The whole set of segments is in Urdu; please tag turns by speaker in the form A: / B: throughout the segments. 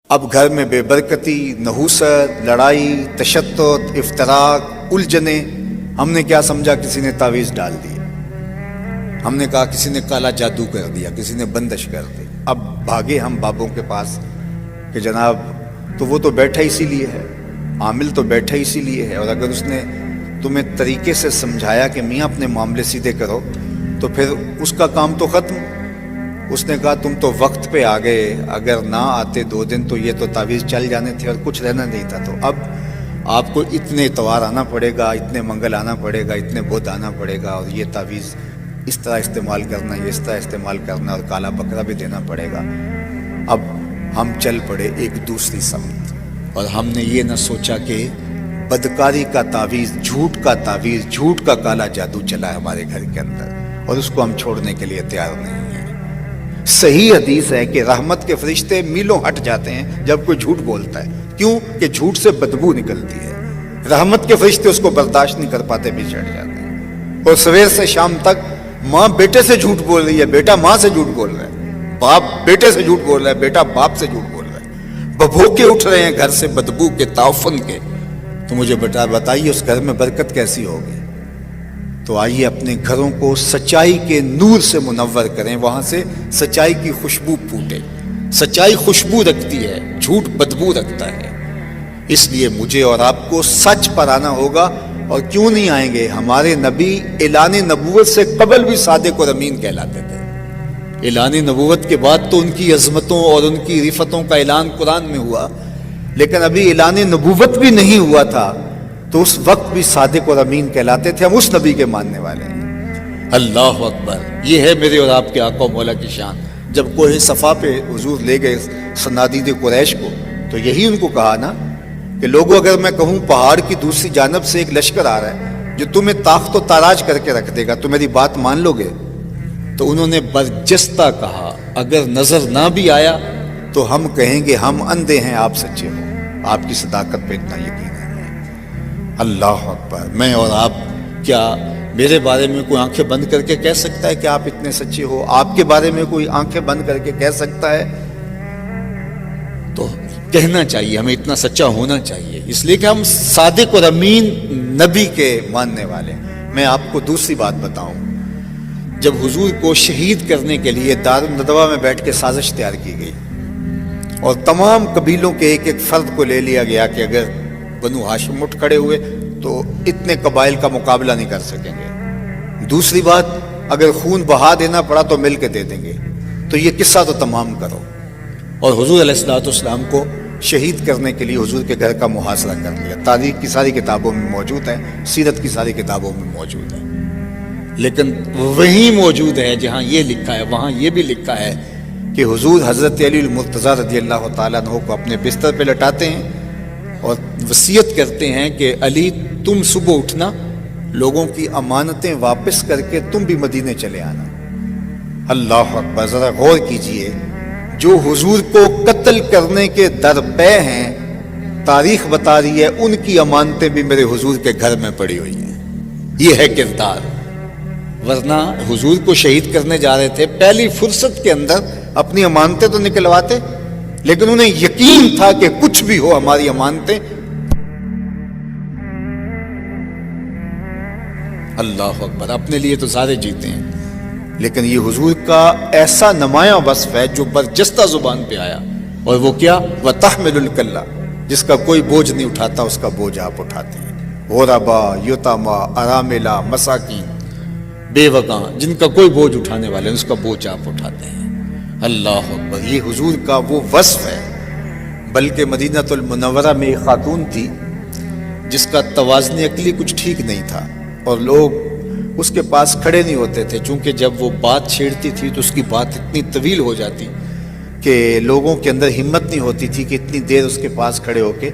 A: اب گھر میں بے برکتی، نحوست، لڑائی، تشدد، افتراق، الجھنیں. ہم نے کیا سمجھا؟ کسی نے تعویذ ڈال دی، ہم نے کہا کسی نے کالا جادو کر دیا، کسی نے بندش کر دی. اب بھاگے ہم بابوں کے پاس کہ جناب تو وہ تو بیٹھا اسی لیے ہے، عامل تو بیٹھا اسی لیے ہے، اور اگر اس نے تمہیں طریقے سے سمجھایا کہ میاں اپنے معاملے سیدھے کرو تو پھر اس کا کام تو ختم. اس نے کہا تم تو وقت پہ آ گئے، اگر نہ آتے 2 دن تو یہ تو تعویذ چل جانے تھے اور کچھ رہنا نہیں تھا. تو اب آپ کو اتنے اتوار آنا پڑے گا، اتنے منگل آنا پڑے گا، اتنے بدھ آنا پڑے گا، اور یہ تعویذ اس طرح استعمال کرنا، یہ اس طرح استعمال کرنا، اور کالا بکرا بھی دینا پڑے گا. اب ہم چل پڑے ایک دوسری سمت، اور ہم نے یہ نہ سوچا کہ بدکاری کا تعویذ، جھوٹ کا تعویذ، جھوٹ کا کالا جادو چلا ہے ہمارے گھر کے اندر، اور اس کو ہم چھوڑنے کے لیے تیار نہیں ہیں. صحیح حدیث ہے کہ رحمت کے فرشتے میلوں ہٹ جاتے ہیں جب کوئی جھوٹ بولتا ہے. کیوں؟ کہ جھوٹ سے بدبو نکلتی ہے. رحمت کے فرشتے اس کو برداشت نہیں کر پاتے، بھی چڑھ جاتے ہیں. اور سویر سے شام تک ماں بیٹے سے جھوٹ بول رہی ہے، بیٹا ماں سے جھوٹ بول رہا ہے، باپ بیٹے سے جھوٹ بول رہا ہے، بیٹا باپ سے جھوٹ بول رہا ہے. ببھوکے اٹھ رہے ہیں گھر سے بدبو کے، تعفن کے. تو مجھے بتائیے اس گھر میں برکت کیسی ہوگی؟ تو آئیے اپنے گھروں کو سچائی کے نور سے منور کریں، وہاں سے سچائی کی خوشبو پھوٹے. سچائی خوشبو رکھتی ہے، جھوٹ بدبو رکھتا ہے. اس لیے مجھے اور آپ کو سچ پر آنا ہوگا. اور کیوں نہیں آئیں گے؟ ہمارے نبی اعلان نبوت سے قبل بھی صادق اور امین کہلاتے تھے. اعلان نبوت کے بعد تو ان کی عظمتوں اور ان کی رفتوں کا اعلان قرآن میں ہوا، لیکن ابھی اعلان نبوت بھی نہیں ہوا تھا، تو اس وقت بھی صادق اور امین کہلاتے تھے. ہم اس نبی کے ماننے والے ہیں. اللہ اکبر! یہ ہے میرے اور آپ کے آقا و مولا کی شان. جب کوہ صفا پہ حضور لے گئے صنادید قریش کو، تو یہی ان کو کہا نا کہ لوگوں، اگر میں کہوں پہاڑ کی دوسری جانب سے ایک لشکر آ رہا ہے جو تمہیں طاقت و تاراج کر کے رکھ دے گا، تو میری بات مان لو گے؟ تو انہوں نے برجستہ کہا اگر نظر نہ بھی آیا تو ہم کہیں گے ہم اندھے ہیں، آپ سچے ہو. آپ کی صداقت پہ اتنا یقین ہے. اللہ اکبر! میں اور آپ، کیا میرے بارے میں کوئی آنکھیں بند کر کے کہہ سکتا ہے کہ آپ اتنے سچے ہو؟ آپ کے بارے میں کوئی آنکھیں بند کر کے کہہ سکتا ہے؟ تو کہنا چاہیے، ہمیں اتنا سچا ہونا چاہیے، اس لیے کہ ہم صادق اور امین نبی کے ماننے والے ہیں. میں آپ کو دوسری بات بتاؤں. جب حضور کو شہید کرنے کے لیے دارالندوا میں بیٹھ کے سازش تیار کی گئی، اور تمام قبیلوں کے ایک ایک فرد کو لے لیا گیا کہ اگر بنو ہاشم اٹھ کھڑے ہوئے تو اتنے قبائل کا مقابلہ نہیں کر سکیں گے. دوسری بات، اگر خون بہا دینا پڑا تو مل کے دے دیں گے. تو یہ قصہ تو تمام کرو. اور حضور علیہ الصلوۃ والسلام کو شہید کرنے کے لیے حضور کے گھر کا محاصرہ کر لیا. تاریخ کی ساری کتابوں میں موجود ہے، سیرت کی ساری کتابوں میں موجود ہے. لیکن وہی موجود ہے جہاں یہ لکھا ہے، وہاں یہ بھی لکھا ہے کہ حضور حضرت علی المرتضیٰ رضی اللہ تعالیٰ عنہ کو اپنے بستر پہ لٹاتے ہیں اور وصیت کرتے ہیں کہ علی تم صبح اٹھنا، لوگوں کی امانتیں واپس کر کے تم بھی مدینے چلے آنا. اللہ اکبر! ذرا غور کیجئے، جو حضور کو قتل کرنے کے درپے ہیں، تاریخ بتا رہی ہے ان کی امانتیں بھی میرے حضور کے گھر میں پڑی ہوئی ہیں. یہ ہے کردار. ورنہ حضور کو شہید کرنے جا رہے تھے، پہلی فرصت کے اندر اپنی امانتیں تو نکلواتے، لیکن انہیں یقین تھا کہ کچھ بھی ہو ہماری امانتیں. اللہ اکبر! اپنے لیے تو سارے جیتے ہیں، لیکن یہ حضور کا ایسا نمایاں وصف ہے جو برجستہ زبان پہ آیا. اور وہ کیا؟ وَتَحْمِلُ الْكَلَّ، جس کا کوئی بوجھ نہیں اٹھاتا اس کا بوجھ آپ اٹھاتے ہیں. غربا، یتاما، اراملہ، مساکین، بے وقاں، جن کا کوئی بوجھ اٹھانے والے اس کا بوجھ آپ اٹھاتے ہیں. اللہ اکبر! یہ حضور کا وہ وصف ہے. بلکہ مدینہ المنورہ میں ایک خاتون تھی جس کا توازن عقلی کچھ ٹھیک نہیں تھا، اور لوگ اس کے پاس کھڑے نہیں ہوتے تھے، چونکہ جب وہ بات چھیڑتی تھی تو اس کی بات اتنی طویل ہو جاتی کہ لوگوں کے اندر ہمت نہیں ہوتی تھی کہ اتنی دیر اس کے پاس کھڑے ہو کے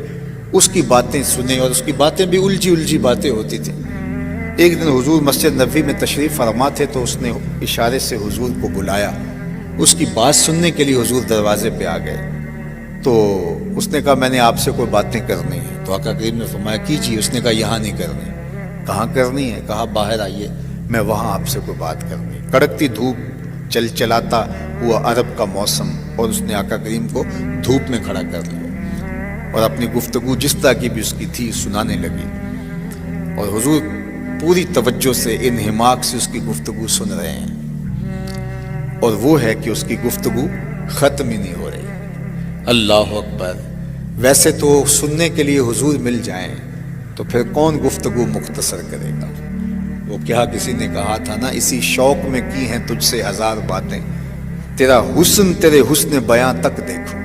A: اس کی باتیں سنیں، اور اس کی باتیں بھی الجھی باتیں ہوتی تھیں. ایک دن حضور مسجد نبوی میں تشریف فرما تھے، تو اس نے اشارے سے حضور کو بلایا. اس کی بات سننے کے لیے حضور دروازے پہ آ گئے. تو اس نے کہا میں نے آپ سے کوئی باتیں کرنی ہیں. تو آقا کریم نے فرمایا کیجیے. اس نے کہا یہاں نہیں کرنی. کہاں کرنی ہے؟ کہا باہر آئیے، میں وہاں آپ سے کوئی بات کرنی. کڑکتی دھوپ، چل چلاتا ہوا عرب کا موسم، اور اس نے آقا کریم کو دھوپ میں کھڑا کر لیا اور اپنی گفتگو جس طرح کی بھی اس کی تھی سنانے لگی، اور حضور پوری توجہ سے انہماک سے اس کی گفتگو سن رہے ہیں، اور وہ ہے کہ اس کی گفتگو ختم ہی نہیں ہو رہی۔ اللہ اکبر! ویسے تو سننے کے لیے حضور مل جائیں تو پھر کون گفتگو مختصر کرے گا؟ وہ کیا کسی نے کہا تھا نا، اسی شوق میں کی ہیں تجھ سے ہزار باتیں، تیرا حسن تیرے حسن بیاں تک دیکھو۔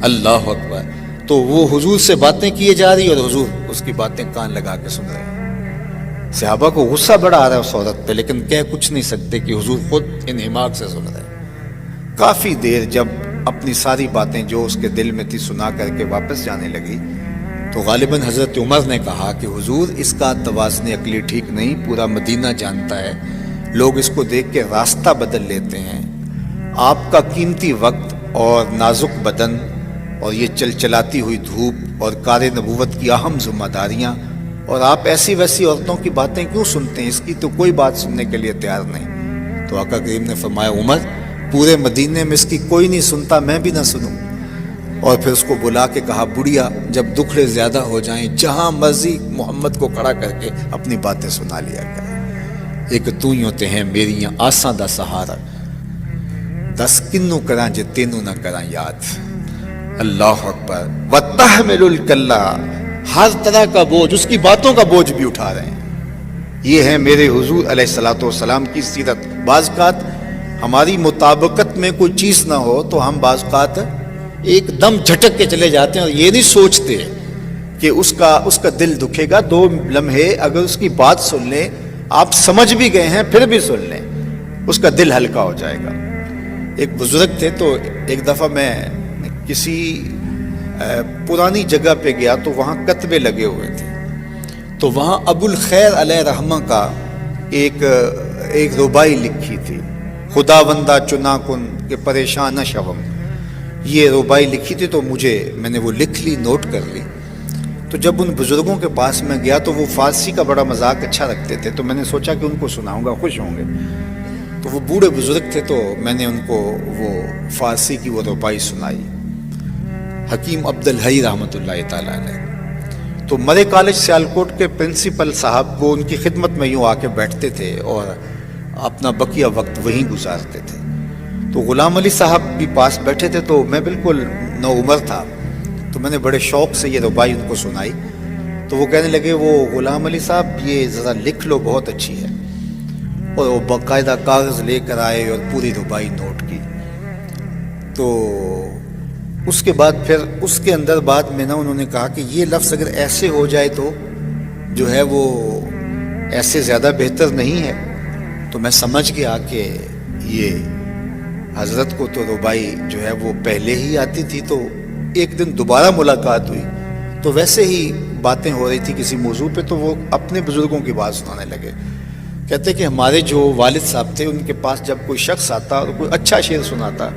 A: اللہ اکبر! تو وہ حضور سے باتیں کیے جا رہی اور حضور اس کی باتیں کان لگا کے سن رہے ہیں۔ صحابہ کو غصہ بڑا آ رہا ہے اس عورت پہ، لیکن کہہ کچھ نہیں سکتے کہ حضور خود انہماک سے سن رہے ہیں۔ کافی دیر جب اپنی ساری باتیں جو اس کے دل میں تھی سنا کر کے واپس جانے لگی تو غالباً حضرت عمر نے کہا کہ حضور اس کا توازن عقلی ٹھیک نہیں، پورا مدینہ جانتا ہے، لوگ اس کو دیکھ کے راستہ بدل لیتے ہیں، آپ کا قیمتی وقت اور نازک بدن اور یہ چل چلاتی ہوئی دھوپ اور کار نبوت کی اہم ذمہ داریاں، اور آپ ایسی ویسی عورتوں کی باتیں کیوں سنتے ہیں؟ اس کی تو کوئی بات سننے کے لیے تیار نہیں۔ تو آقا کریم نے فرمایا عمر، پورے مدینے میں اس کی کوئی نہیں سنتا، میں بھی نہ سنوں۔ اور پھر اس کو بلا کے کہا بڑھیا جب دکھڑے زیادہ ہو جائیں جہاں مرضی محمد کو کھڑا کر کے اپنی باتیں سنا لیا کرے، ایک تو ہی ہوتے ہیں میری آساں دا سہارا، دس کنوں کراں جے تینوں نہ کراں یاد۔ اللہ اکبر! وَتَحْمِلُ الْكَلَّ، ہر طرح کا بوجھ، اس کی باتوں کا بوجھ بھی اٹھا رہے ہیں۔ یہ ہے میرے حضور علیہ الصلوۃ والسلام کی سیرت۔ بعض اوقات ہماری مطابقت میں کوئی چیز نہ ہو تو ہم بعض اوقات ایک دم جھٹک کے چلے جاتے ہیں اور یہ نہیں سوچتے کہ اس کا دل دکھے گا۔ دو لمحے اگر اس کی بات سن لیں، آپ سمجھ بھی گئے ہیں پھر بھی سن لیں، اس کا دل ہلکا ہو جائے گا۔ ایک بزرگ تھے، تو ایک دفعہ میں کسی پرانی جگہ پہ گیا تو وہاں کتبے لگے ہوئے تھے، تو وہاں ابو الخیر علیہ رحمہ کا ایک ربائی لکھی تھی، خداوندہ چنا کن کہ پریشان نہ شوم، یہ ربائی لکھی تھی۔ تو میں نے وہ لکھ لی، نوٹ کر لی۔ تو جب ان بزرگوں کے پاس میں گیا تو وہ فارسی کا بڑا مذاق اچھا رکھتے تھے، تو میں نے سوچا کہ ان کو سناؤں گا، خوش ہوں گے۔ تو وہ بوڑھے بزرگ تھے، تو میں نے ان کو وہ فارسی کی وہ ربائی سنائی، حکیم عبد الحی رحمۃ اللہ تعالیٰ علیہ۔ تو مرے کالج سیالکوٹ کے پرنسپل صاحب وہ ان کی خدمت میں یوں آ کے بیٹھتے تھے اور اپنا بقیہ وقت وہیں گزارتے تھے۔ تو غلام علی صاحب بھی پاس بیٹھے تھے، تو میں بالکل نوعمر تھا، تو میں نے بڑے شوق سے یہ ربائی ان کو سنائی۔ تو وہ کہنے لگے وہ غلام علی صاحب یہ ذرا لکھ لو، بہت اچھی ہے۔ اور وہ باقاعدہ کاغذ لے کر آئے اور پوری ربائی نوٹ کی۔ تو اس کے بعد پھر اس کے اندر بعد میں انہوں نے کہا کہ یہ لفظ اگر ایسے ہو جائے تو جو ہے وہ ایسے زیادہ بہتر نہیں ہے۔ تو میں سمجھ گیا کہ یہ حضرت کو تو ربائی جو ہے وہ پہلے ہی آتی تھی۔ تو ایک دن دوبارہ ملاقات ہوئی تو ویسے ہی باتیں ہو رہی تھی کسی موضوع پہ، تو وہ اپنے بزرگوں کی بات سنانے لگے۔ کہتے کہ ہمارے جو والد صاحب تھے، ان کے پاس جب کوئی شخص آتا اور کوئی اچھا شعر سناتا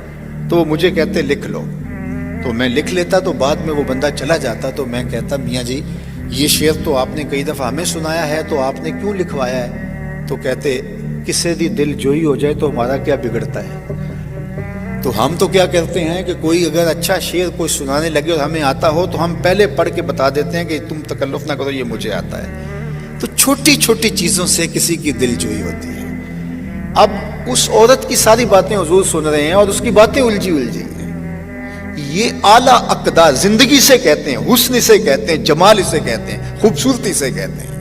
A: تو وہ مجھے کہتے لکھ لو، تو میں لکھ لیتا۔ تو بعد میں وہ بندہ چلا جاتا تو میں کہتا میاں جی یہ شعر تو آپ نے کئی دفعہ ہمیں سنایا ہے، تو آپ نے کیوں لکھوایا ہے؟ تو کہتے کسے دی دل جوئی ہو جائے تو ہمارا کیا بگڑتا ہے؟ تو ہم تو کیا کرتے ہیں کہ کوئی اگر اچھا شعر کوئی سنانے لگے اور ہمیں آتا ہو تو ہم پہلے پڑھ کے بتا دیتے ہیں کہ تم تکلف نہ کرو، یہ مجھے آتا ہے۔ تو چھوٹی چھوٹی چیزوں سے کسی کی دل جوئی ہوتی ہے۔ اب اس عورت کی ساری باتیں حضور سن رہے ہیں اور اس کی باتیں الجھی ہیں۔ یہ اعلیٰ اقدار زندگی سے کہتے ہیں، حسن سے کہتے ہیں، جمال سے کہتے ہیں، خوبصورتی سے کہتے ہیں۔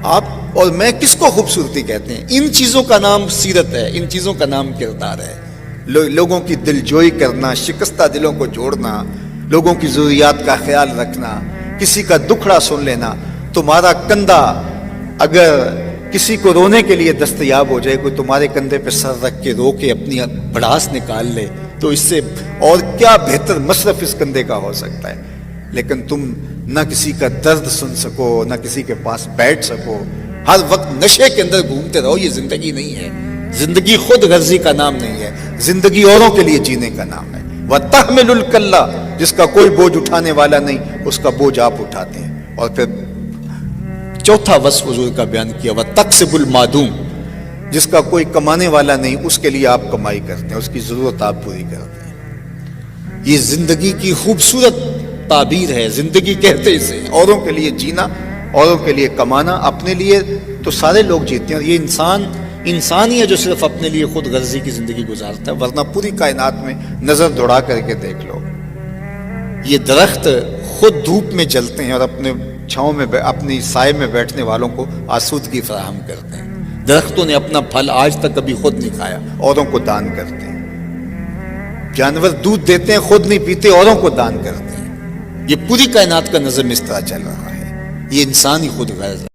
A: آپ اور میں کس کو خوبصورتی کہتے ہیں؟ ان چیزوں کا نام سیرت ہے، ان چیزوں کا نام کردار ہے۔ لوگوں کی دل جوئی کرنا، شکستہ دلوں کو جوڑنا، لوگوں کی ضروریات کا خیال رکھنا، کسی کا دکھڑا سن لینا۔ تمہارا کندھا اگر کسی کو رونے کے لیے دستیاب ہو جائے، کوئی تمہارے کندھے پہ سر رکھ کے رو کے اپنی بڑھاس نکال لے، تو اس سے اور کیا بہتر مصرف اس کندھے کا ہو سکتا ہے؟ لیکن تم نہ کسی کا درد سن سکو، نہ کسی کے پاس بیٹھ سکو، ہر وقت نشے کے اندر گھومتے رہو، یہ زندگی نہیں ہے۔ زندگی خود غرضی کا نام نہیں ہے، زندگی اوروں کے لیے جینے کا نام ہے۔ وَتَحْمِلُ الْكَلَّ، جس کا کوئی بوجھ اٹھانے والا نہیں، اس کا بوجھ آپ اٹھاتے ہیں۔ اور پھر چوتھا وصف حضور کا بیان کیا، وَتَقْسِبُ الْمَعْدُومَ، جس کا کوئی کمانے والا نہیں، اس کے لیے آپ کمائی کرتے ہیں، اس کی ضرورت آپ پوری کرتے ہیں۔ یہ زندگی کی خوبصورت تعبیر ہے، زندگی کہتے اسے، اوروں کے لیے جینا، اوروں کے لیے کمانا، اپنے لیے تو سارے لوگ جیتے ہیں۔ یہ انسان ہی ہے جو صرف اپنے لیے خود غرضی کی زندگی گزارتا ہے، ورنہ پوری کائنات میں نظر دوڑا کر کے دیکھ لو، یہ درخت خود دھوپ میں جلتے ہیں اور اپنے چھاؤں میں اپنی سائے میں بیٹھنے والوں کو آسودگی فراہم کرتے ہیں۔ درختوں نے اپنا پھل آج تک کبھی خود نہیں کھایا، اوروں کو دان کرتے ہیں۔ جانور دودھ دیتے ہیں، خود نہیں پیتے، اوروں کو دان کرتے ہیں۔ یہ پوری کائنات کا نظم اس طرح چل رہا ہے۔ یہ انسان ہی خود غرض